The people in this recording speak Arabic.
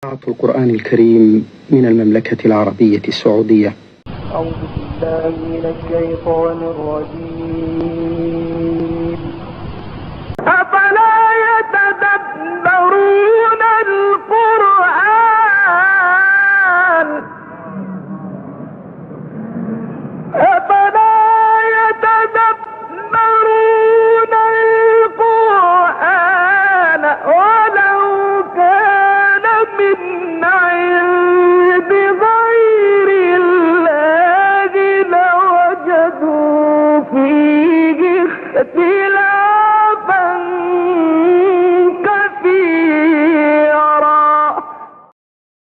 القرآن الكريم من المملكة العربية السعودية. أعوذ بالله من الشيطان الرجيم. أفلا يتدبرون القرآن أفلا يتدبرون القرآن ولو كان من عند غير الله لوجدوا فيه اختلافا